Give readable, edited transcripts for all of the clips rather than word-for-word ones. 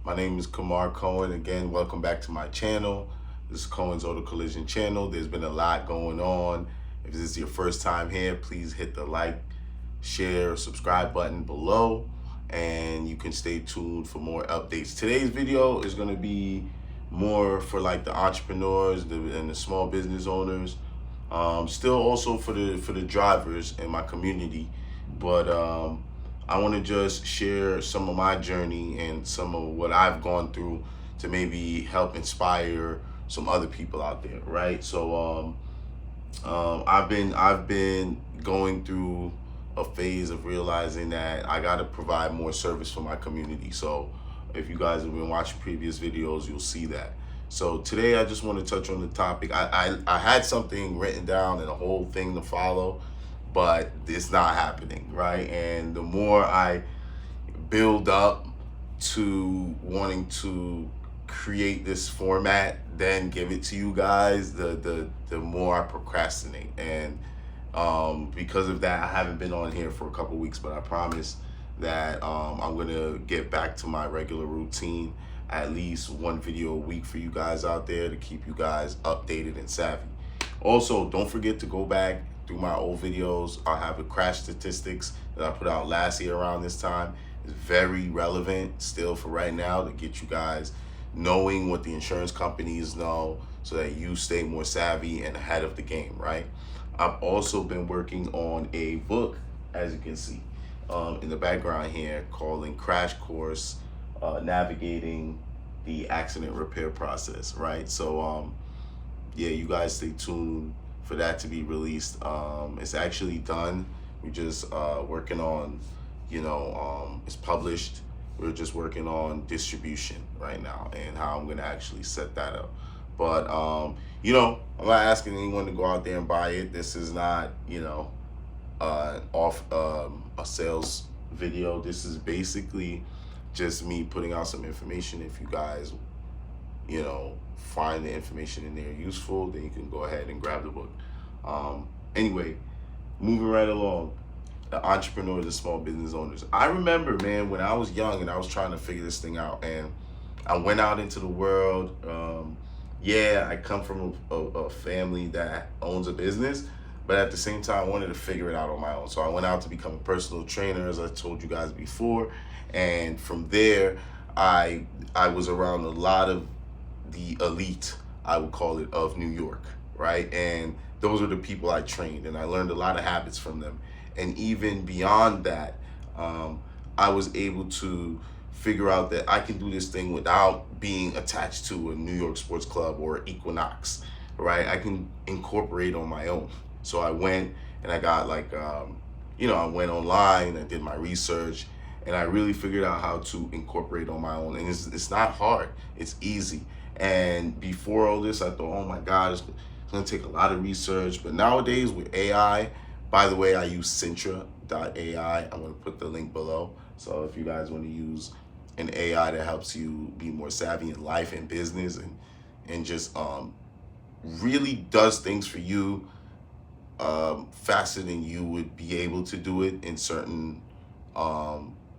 My name is Kemar Cohen. Again, welcome back to my channel. This is Cohen's Auto Collision channel. There's been a lot going on. If this is your first time here, please hit the like, share, subscribe button below, and you can stay tuned for more updates. Today's video is going to be more for like the entrepreneurs and the small business owners. Still also for the drivers in my community, but I want to just share some of my journey and some of what I've gone through to maybe help inspire some other people out there, right? So I've been going through a phase of realizing that I got to provide more service for my community. So if you guys have been watching previous videos, you'll see that. So today I just want to touch on the topic. I had something written down and a whole thing to follow, but it's not happening, right? And the more I build up to wanting to create this format, then give it to you guys, the more I procrastinate. And because of that, I haven't been on here for a couple weeks, but I promise that I'm gonna get back to my regular routine, at least one video a week for you guys out there to keep you guys updated and savvy. Also, don't forget to go back through my old videos. I have a crash statistics that I put out last year around this time. It's very relevant still for right now to get you guys knowing what the insurance companies know so that you stay more savvy and ahead of the game, right? I've also been working on a book, as you can see in the background here, called Crash Course, Navigating the Accident Repair Process, right? So yeah, you guys stay tuned for that to be released. It's actually done. We're just working on, it's published. We're just working on distribution right now and how I'm gonna actually set that up. But I'm not asking anyone to go out there and buy it. This is not, off a sales video. This is basically just me putting out some information. If you guys, find the information in there useful, then you can go ahead and grab the book. Anyway, moving right along, the entrepreneurs, the small business owners. I remember, man, when I was young and I was trying to figure this thing out, and I went out into the world. Yeah, I come from a family that owns a business, but at the same time, I wanted to figure it out on my own. So I went out to become a personal trainer, as I told you guys before, and from there, I was around a lot of the elite, I would call it, of New York, right? And those were the people I trained, and I learned a lot of habits from them. And even beyond that, I was able to figure out that I can do this thing without being attached to a New York sports club or Equinox, right? I can incorporate on my own. So I went and I got I went online, I did my research, and I really figured out how to incorporate on my own. And it's not hard, it's easy. And before all this, I thought, oh my God, it's gonna take a lot of research. But nowadays with AI, by the way, I use Sintra.ai. I'm gonna put the link below. So if you guys wanna use an AI that helps you be more savvy in life and business and just really does things for you faster than you would be able to do it in certain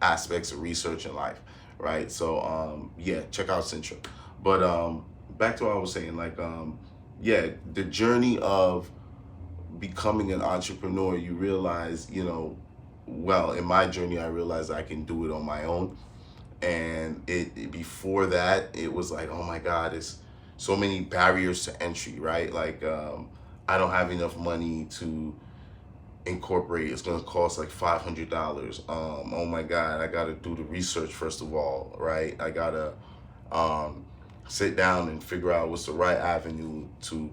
aspects of research in life, right? So yeah, check out Sintra. But back to what I was saying, yeah, the journey of becoming an entrepreneur, you realize, well, in my journey, I realized I can do it on my own. And before that, it was like, oh my God, it's so many barriers to entry, right? I don't have enough money to incorporate. It's gonna cost like $500. Oh my God, I gotta do the research first of all, right? I gotta sit down and figure out what's the right avenue to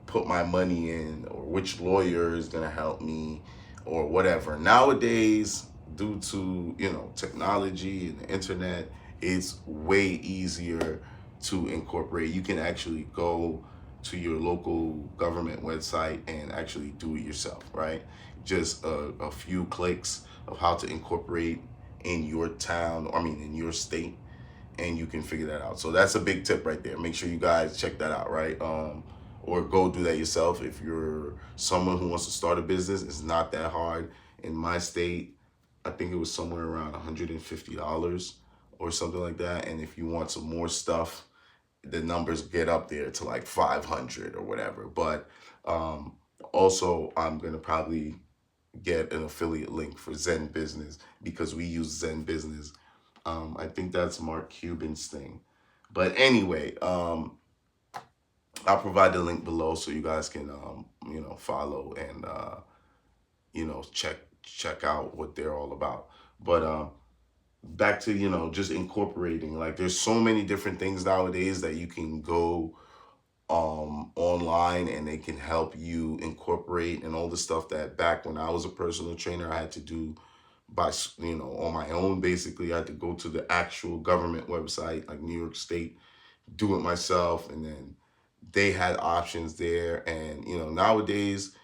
put my money in, or which lawyer is gonna help me, or whatever. Nowadays, due to technology and the internet, it's way easier to incorporate. You can actually go to your local government website and actually do it yourself, right? Just a few clicks of how to incorporate in your town, in your state, and you can figure that out. So that's a big tip right there. Make sure you guys check that out, right? Or go do that yourself. If you're someone who wants to start a business, it's not that hard. In my state, I think it was somewhere around $150 or something like that. And if you want some more stuff, the numbers get up there to like 500 or whatever. But um, also, I'm going to probably get an affiliate link for Zen Business because we use Zen Business. I think that's Mark Cuban's thing. But anyway, I'll provide the link below so you guys can, follow and, check out what they're all about. But back to, just incorporating. Like, there's so many different things nowadays that you can go online and they can help you incorporate, and all the stuff that back when I was a personal trainer I had to do by on my own. Basically, I had to go to the actual government website like New York State, do it myself, and then they had options there. And nowadays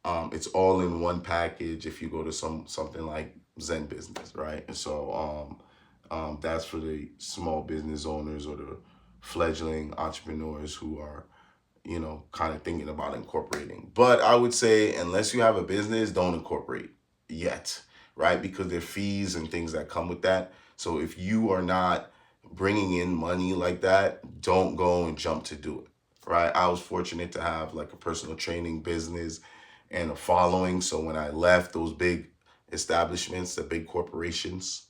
it's all in one package if you go to something like Zen Business, right? And so that's for the small business owners or the fledgling entrepreneurs who are kind of thinking about incorporating. But I would say, unless you have a business, don't incorporate yet, right? Because there are fees and things that come with that. So if you are not bringing in money like that, don't go and jump to do it, right? I was fortunate to have like a personal training business and a following. So when I left those big establishments, the big corporations,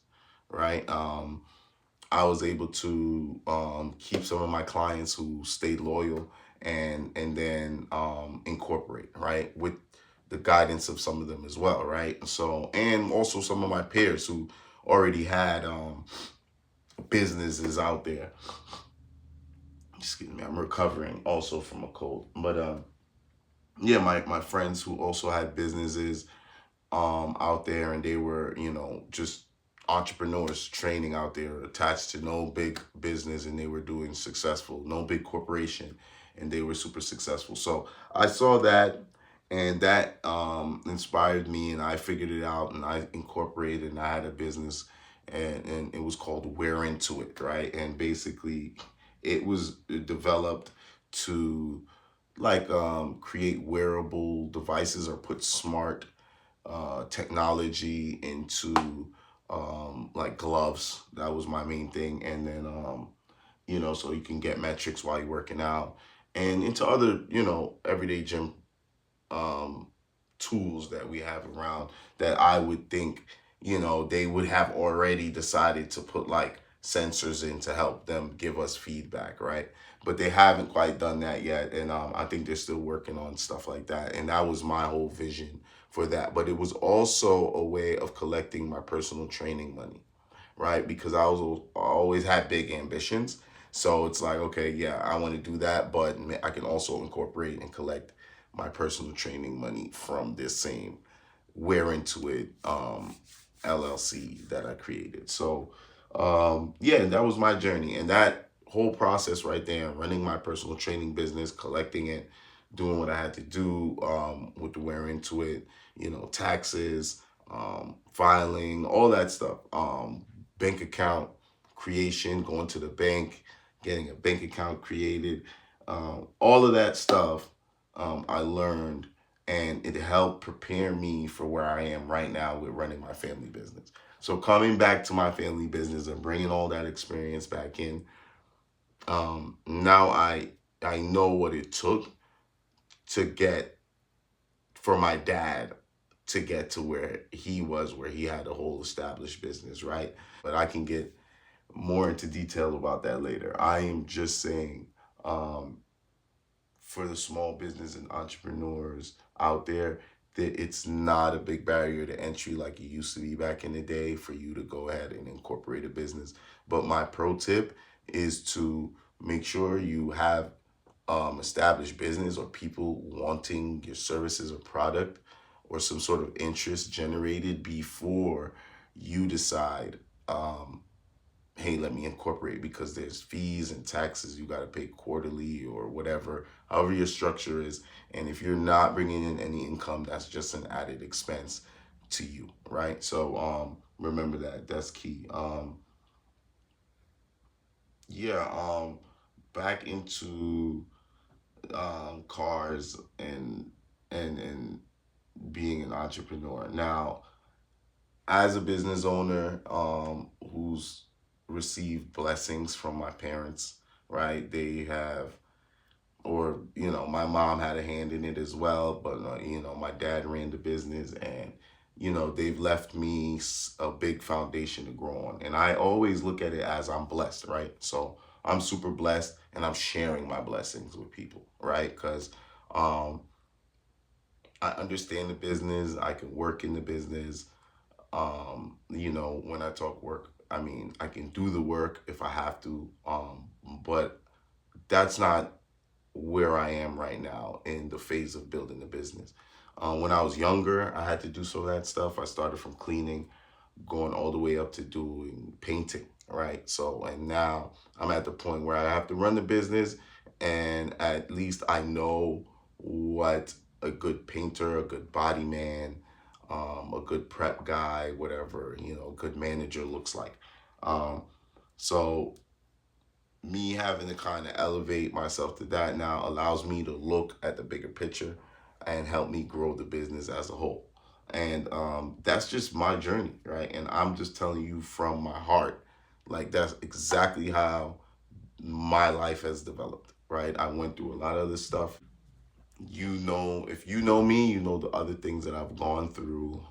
right? I was able to keep some of my clients who stayed loyal, and then incorporate, right, with the guidance of some of them as well, right? So, and also some of my peers who already had businesses out there. Excuse me, I'm recovering also from a cold. But yeah, my friends who also had businesses out there, and they were just entrepreneurs training out there, attached to no big business, and they were doing successful, no big corporation, and they were super successful. So I saw that, and that inspired me, and I figured it out, and I incorporated, and I had a business, and it was called Wear Into It, right? And basically it was developed to like create wearable devices or put smart technology into like gloves. That was my main thing. And then so you can get metrics while you're working out, and into other everyday gym um tools that we have around, that I would think they would have already decided to put like sensors in to help them give us feedback, right? But they haven't quite done that yet, and I think they're still working on stuff like that. And that was my whole vision for that. But it was also a way of collecting my personal training money, right? Because I always had big ambitions. So it's like, okay, yeah, I want to do that, but I can also incorporate and collect my personal training money from this same Wear Into It LLC that I created. So yeah, that was my journey, and that whole process right there, running my personal training business, collecting it, doing what I had to do with the Wear Into It, taxes, filing, all that stuff, bank account creation, going to the bank, getting a bank account created, all of that stuff I learned, and it helped prepare me for where I am right now with running my family business. So coming back to my family business and bringing all that experience back in, now I know what it took to get for my dad to get to where he was, where he had a whole established business, right? But I can get more into detail about that later. I am just saying, for the small business and entrepreneurs out there, that it's not a big barrier to entry like it used to be back in the day for you to go ahead and incorporate a business. But my pro tip is to make sure you have established business, or people wanting your services or product, or some sort of interest generated before you decide, hey, let me incorporate, because there's fees and taxes you got to pay quarterly or whatever, however your structure is. And if you're not bringing in any income, that's just an added expense to you, right? So remember that. That's key. Yeah, back into cars and being an entrepreneur. Now, as a business owner who's received blessings from my parents, right? They have, or my mom had a hand in it as well, but my dad ran the business, and they've left me a big foundation to grow on. And I always look at it as I'm blessed, right? So I'm super blessed, and I'm sharing my blessings with people, right? Because um I understand the business, I can work in the business. When I talk work, I mean I can do the work if I have to, but that's not where I am right now in the phase of building the business. When I was younger, I had to do some of that stuff. I started from cleaning, going all the way up to doing painting, right? So, and now I'm at the point where I have to run the business, and at least I know what a good painter, a good body man, a good prep guy, whatever, a good manager looks like. Um, so me having to kind of elevate myself to that now allows me to look at the bigger picture and help me grow the business as a whole. And that's just my journey, right? And I'm just telling you from my heart, like that's exactly how my life has developed, right? I went through a lot of this stuff. If you know me, you know the other things that I've gone through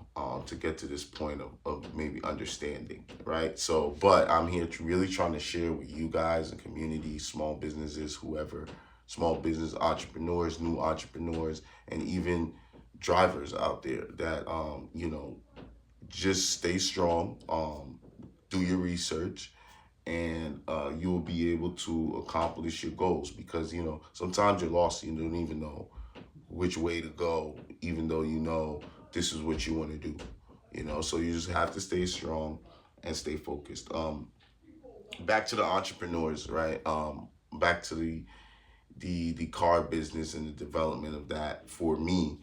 to get to this point of maybe understanding, right? So, but I'm here to really trying to share with you guys and community, small businesses, whoever, small business entrepreneurs, new entrepreneurs, and even drivers out there that, just stay strong, do your research, and you will be able to accomplish your goals, because sometimes you're lost, you don't even know which way to go, even though this is what you want to do. So you just have to stay strong and stay focused. Back to the entrepreneurs, right? Back to the car business and the development of that for me,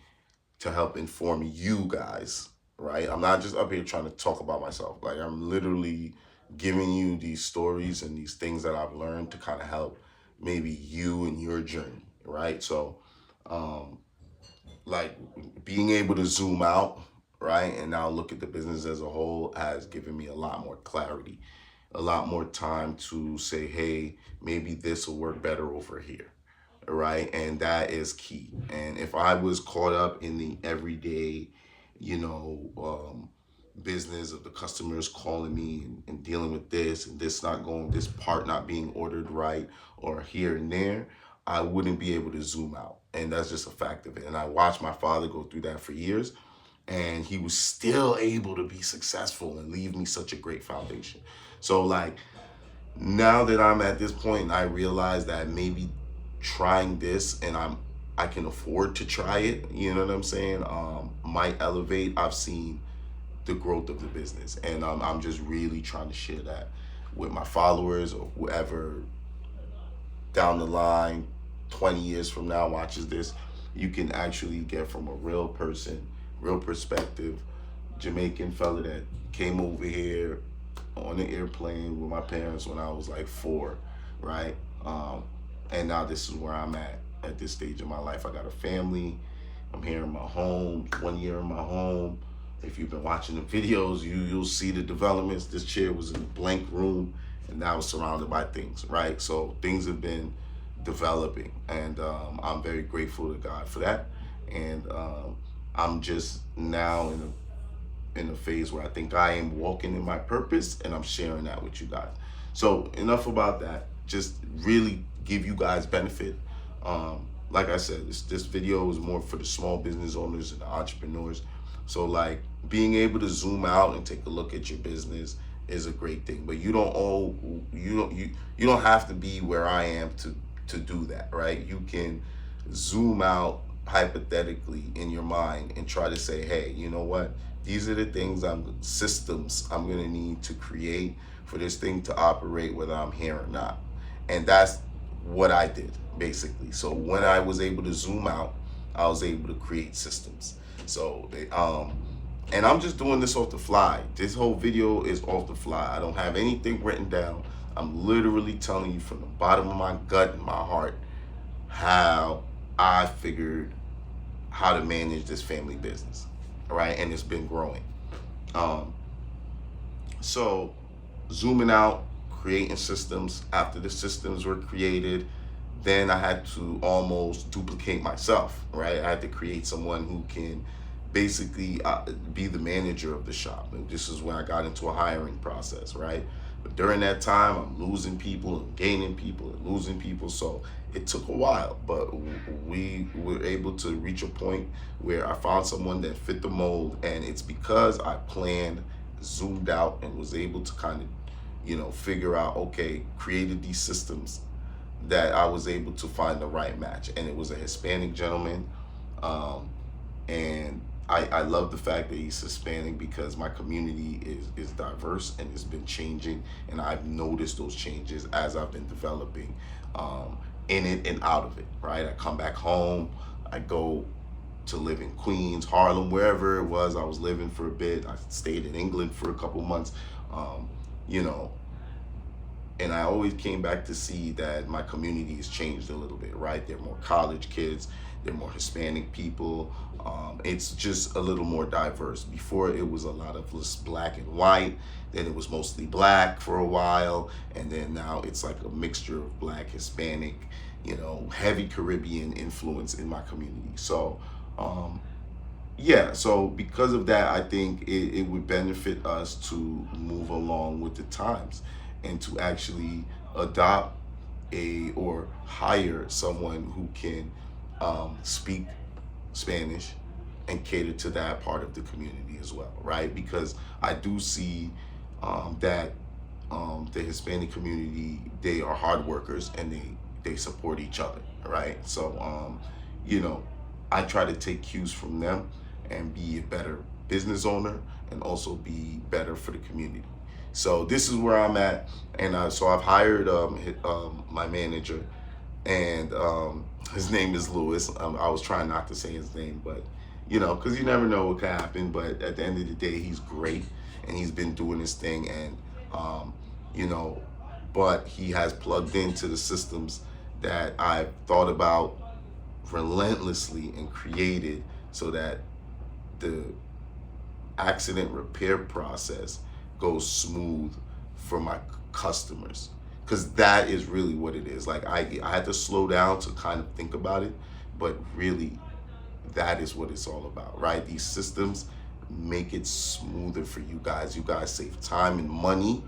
to help inform you guys, right? I'm not just up here trying to talk about myself. Like, I'm literally giving you these stories and these things that I've learned to kind of help maybe you in your journey, right? So, like, being able to zoom out, right, and now look at the business as a whole has given me a lot more clarity, a lot more time to say, hey, maybe this will work better over here, right? And that is key. And if I was caught up in the everyday, business of the customers calling me and dealing with this and this not going, this part not being ordered right, or here and there, I wouldn't be able to zoom out. And that's just a fact of it. And I watched my father go through that for years, and he was still able to be successful and leave me such a great foundation. So, like, now that I'm at this point, I realize that maybe trying this, and I can afford to try it, you know what I'm saying, might elevate. I've seen the growth of the business, and I'm just really trying to share that with my followers, or whoever down the line 20 years from now watches this. You can actually get from a real person, real perspective, Jamaican fella that came over here on an airplane with my parents when I was like 4, right? And now this is where I'm at this stage of my life. I got a family. I'm here in my home, 1 year in my home. If you've been watching the videos, you'll see the developments. This chair was in a blank room, and now it's surrounded by things, right? So things have been developing, and I'm very grateful to God for that. And I'm just now in a phase where I think I am walking in my purpose, and I'm sharing that with you guys. So enough about that. Just really give you guys benefit. Like I said, this video is more for the small business owners and the entrepreneurs. So, like, being able to zoom out and take a look at your business is a great thing. But you don't have to be where I am to do that, right? You can zoom out hypothetically in your mind and try to say, hey, you know what? These are the systems I'm gonna need to create for this thing to operate, whether I'm here or not. And that's what I did, basically. So when I was able to zoom out, I was able to create systems. So, and I'm just doing this off the fly. This whole video is off the fly. I don't have anything written down. I'm literally telling you from the bottom of my gut and my heart how I figured how to manage this family business, all right? And it's been growing. So zooming out, creating systems. After the systems were created, then I had to almost duplicate myself, right? I had to create someone who can basically be the manager of the shop. And this is when I got into a hiring process, right? But during that time, I'm losing people and gaining people and losing people. So it took a while, but we were able to reach a point where I found someone that fit the mold. And it's because I planned, zoomed out, and was able to kind of, figure out, okay, created these systems, that I was able to find the right match. And it was a Hispanic gentleman. And I love the fact that he's Hispanic, because my community is diverse and it's been changing. And I've noticed those changes as I've been developing in it and out of it, right? I come back home, I go to live in Queens, Harlem, wherever it was I was living for a bit. I stayed in England for a couple months, you know, and I always came back to see that my community has changed a little bit, right? There are more college kids, there are more Hispanic people. It's just a little more diverse. Before, it was a lot of just black and white. Then it was mostly black for a while. And then now it's like a mixture of black, Hispanic, heavy Caribbean influence in my community. So, yeah, so because of that, I think it would benefit us to move along with the times and to actually adopt or hire someone who can speak Spanish and cater to that part of the community as well, right? Because I do see that the Hispanic community, they are hard workers and they support each other, right? So, I try to take cues from them and be a better business owner and also be better for the community. So this is where I'm at, and so I've hired my manager, and his name is Lewis. I was trying not to say his name, but because you never know what could happen. But at the end of the day, he's great, and he's been doing his thing, and you know, but he has plugged into the systems that I've thought about relentlessly and created so that the accident repair process goes smooth for my customers, because that is really what it is. Like I had to slow down to kind of think about it, but really that is what it's all about, right? These systems make it smoother for you guys. You guys save time and money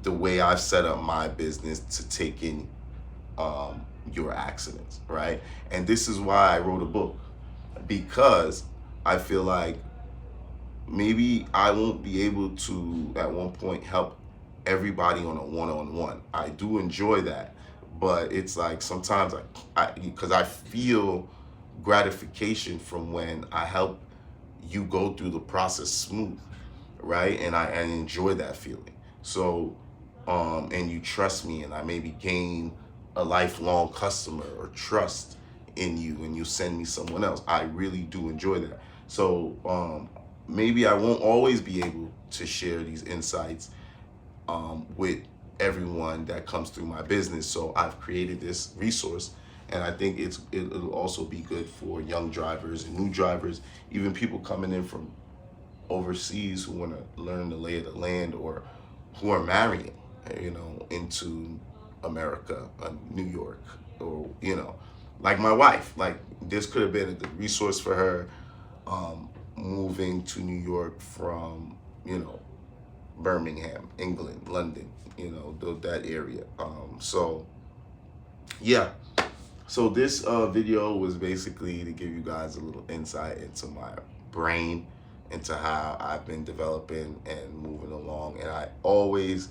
the way I've set up my business to take in your accidents, right? And this is why I wrote a book, because I feel like maybe I won't be able to at one point help everybody on a one-on-one. I do enjoy that, but it's like sometimes because I feel gratification from when I help you go through the process smooth, right? And I enjoy that feeling. So, and you trust me, and I maybe gain a lifelong customer or trust in you, and you send me someone else. I really do enjoy that. So, maybe I won't always be able to share these insights with everyone that comes through my business. So I've created this resource, and I think it'll also be good for young drivers and new drivers, even people coming in from overseas who want to learn the lay of the land, or who are marrying, into America, New York, or like my wife. Like, this could have been a good resource for her, moving to New York from Birmingham, England, London, that area. So yeah. So this video was basically to give you guys a little insight into my brain, into how I've been developing and moving along. And I always,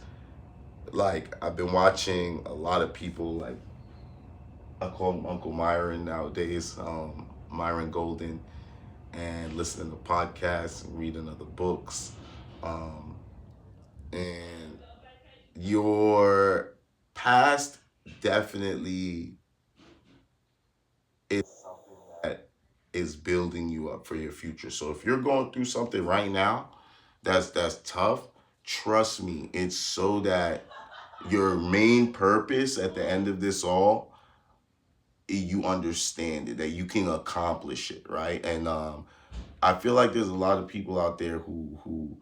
I've been watching a lot of people, like I call him Uncle Myron nowadays, Myron Golden, and listening to podcasts and reading other books. And your past definitely is something that is building you up for your future. So if you're going through something right now that's tough, trust me, it's so that your main purpose at the end of this all, you understand it, that you can accomplish it, right? And I feel like there's a lot of people out there who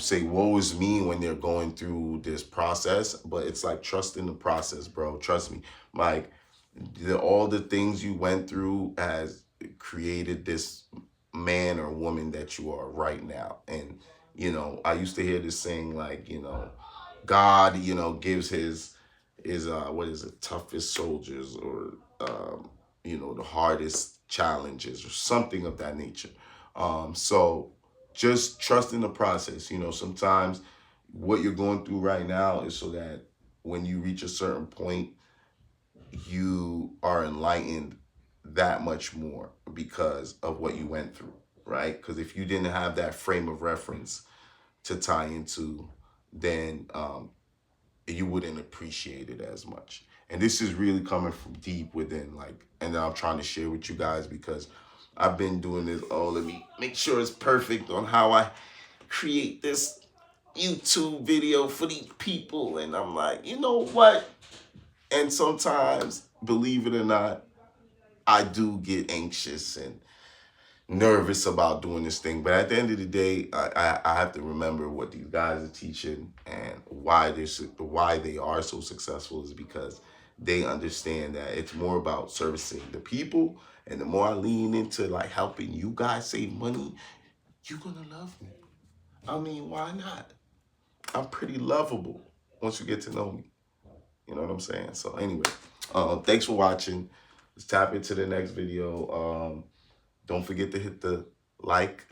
say woe is me when they're going through this process, but it's like trust in the process, bro. Trust me. Like all the things you went through has created this man or woman that you are right now. And I used to hear this saying like, God, gives his what is it, toughest soldiers, or the hardest challenges, or something of that nature. So just trust in the process. Sometimes what you're going through right now is so that when you reach a certain point, you are enlightened that much more because of what you went through, right? Because if you didn't have that frame of reference to tie into, then you wouldn't appreciate it as much. And this is really coming from deep within, like, and I'm trying to share with you guys because I've been doing this. Oh, let me make sure it's perfect on how I create this YouTube video for these people. And I'm like, you know what? And sometimes, believe it or not, I do get anxious and nervous about doing this thing. But at the end of the day, I have to remember what these guys are teaching, and why they are so successful is because they understand that it's more about servicing the people. And the more I lean into like helping you guys save money, you're gonna love me. I mean, why not? I'm pretty lovable once you get to know me. You know what I'm saying? So anyway, thanks for watching. Let's tap into the next video. Don't forget to hit the like,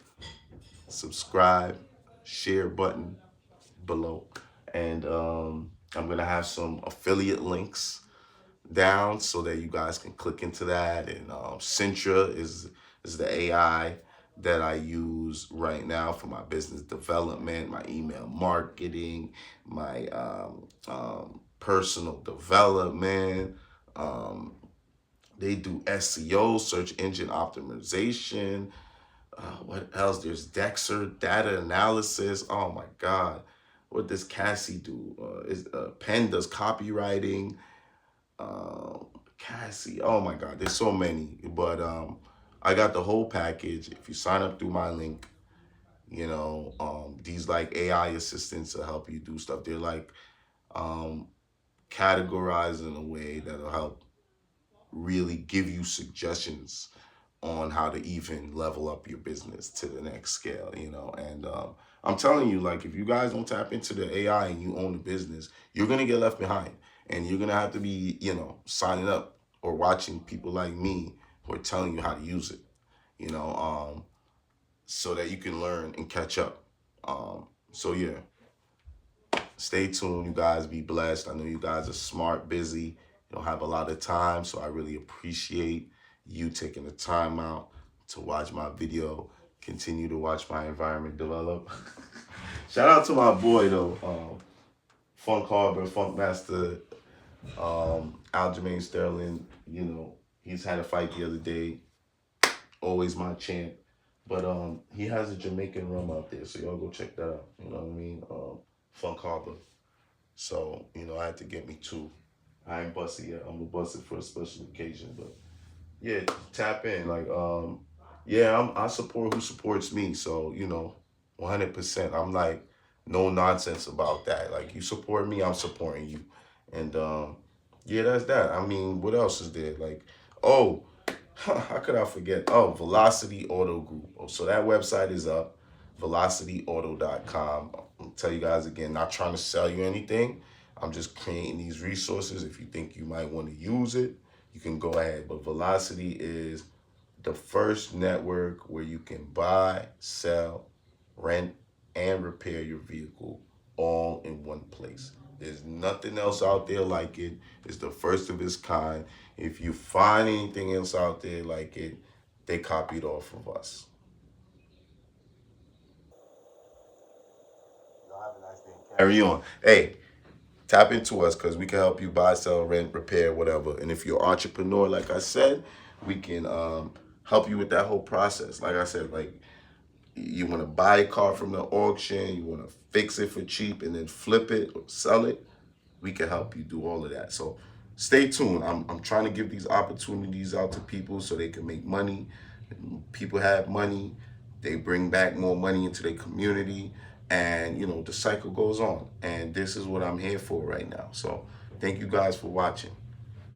subscribe, share button below. And I'm going to have some affiliate links down so that you guys can click into that. And Sintra is the AI that I use right now for my business development, my email marketing, my personal development. They do SEO, search engine optimization. What else? There's Dexter, data analysis. Oh my God. What does Cassie do? Penn does copywriting. Cassie. Oh my God. There's so many. But I got the whole package. If you sign up through my link, these like AI assistants to help you do stuff. They're like categorized in a way that'll help really give you suggestions on how to even level up your business to the next scale, and I'm telling you, like, if you guys don't tap into the AI and you own the business, you're going to get left behind, and you're going to have to be, signing up or watching people like me who are telling you how to use it, so that you can learn and catch up. So yeah, stay tuned, you guys. Be blessed. I know you guys are smart, busy, you don't have a lot of time, so I really appreciate you taking the time out to watch my video. Continue to watch my environment develop. Shout out to my boy though, Funk Harbor, Funk Master, Aljamain Sterling. He's had a fight the other day. Always my champ. But he has a Jamaican rum out there, so y'all go check that out. You know what I mean? Funk Harbor. So, I had to get me two. I ain't busted yet. I'm gonna bust it for a special occasion. But yeah, tap in. Like, yeah, I support who supports me. So, 100%. I'm like, no nonsense about that. Like, you support me, I'm supporting you. And yeah, that's that. I mean, what else is there? Like, oh, how could I forget? Oh, Velocitti Auto Group. Oh, so that website is up, velocittyauto.com. I'll tell you guys again, not trying to sell you anything. I'm just creating these resources. If you think you might want to use it, you can go ahead. But Velocitti is the first network where you can buy, sell, rent, and repair your vehicle all in one place. There's nothing else out there like it. It's the first of its kind. If you find anything else out there like it, they copied off of us. Y'all have a nice day. Carry on. Hey, tap into us because we can help you buy, sell, rent, repair, whatever. And if you're an entrepreneur, like I said, we can help you with that whole process. Like I said, like, you want to buy a car from the auction, you want to fix it for cheap and then flip it or sell it, we can help you do all of that. So stay tuned. I'm trying to give these opportunities out to people so they can make money. People have money, they bring back more money into their community, And, you know, the cycle goes on. And this is what I'm here for right now. So thank you guys for watching.